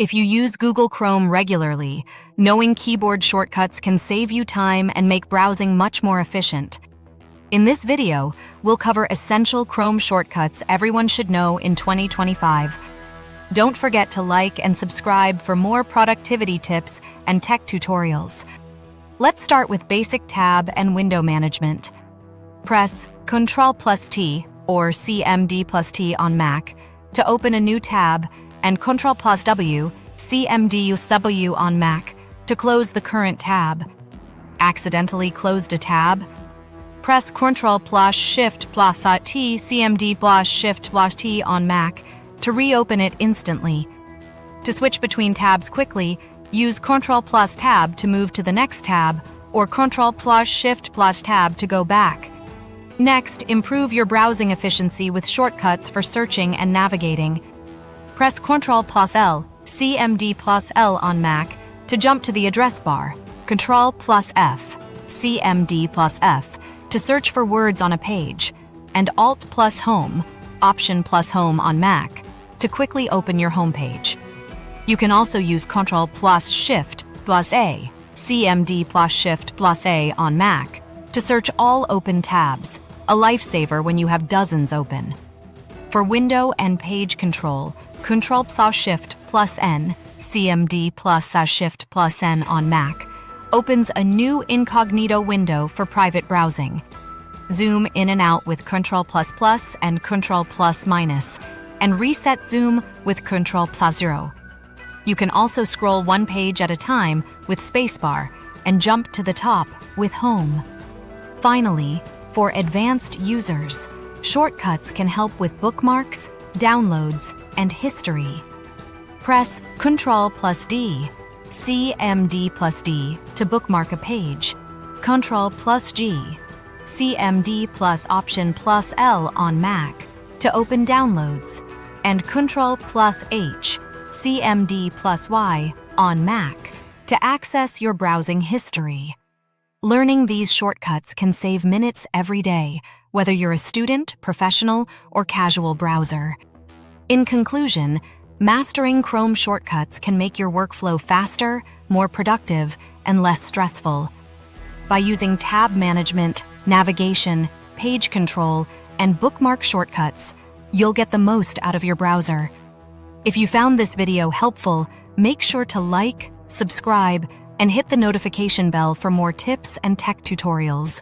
If you use Google Chrome regularly, knowing keyboard shortcuts can save you time and make browsing much more efficient. In this video, we'll cover essential Chrome shortcuts everyone should know in 2025. Don't forget to like and subscribe for more productivity tips and tech tutorials. Let's start with basic tab and window management. Press Ctrl+T or CMD+T on Mac to open a new tab and Ctrl+W, CMD+W on Mac to close the current tab. Accidentally closed a tab? Press Ctrl+Shift+T, CMD+Shift+T on Mac to reopen it instantly. To switch between tabs quickly, use Ctrl+Tab to move to the next tab or Ctrl+Shift+Tab to go back. Next, improve your browsing efficiency with shortcuts for searching and navigating. Press Ctrl+L, CMD+L on Mac to jump to the address bar, Ctrl+F, CMD+F to search for words on a page, and Alt+Home, Option+Home on Mac to quickly open your home page. You can also use Ctrl+Shift+A, CMD+Shift+A on Mac to search all open tabs, a lifesaver when you have dozens open. For window and page control, Ctrl+Shift+N, CMD+Shift+N on Mac opens a new Incognito window for private browsing. Zoom in and out with Ctrl++ and Ctrl+- and reset zoom with Ctrl+0. You can also scroll one page at a time with spacebar and jump to the top with Home. Finally, for advanced users, shortcuts can help with bookmarks, downloads, and history. Press Ctrl+D, CMD+D to bookmark a page, Ctrl+G, CMD+Option+L on Mac to open downloads, and Ctrl+H, CMD+Y on Mac to access your browsing history. Learning these shortcuts can save minutes every day, whether you're a student, professional, or casual browser. In conclusion, mastering Chrome shortcuts can make your workflow faster, more productive, and less stressful. By using tab management, navigation, page control, and bookmark shortcuts, you'll get the most out of your browser. If you found this video helpful, make sure to like, subscribe, and hit the notification bell for more tips and tech tutorials.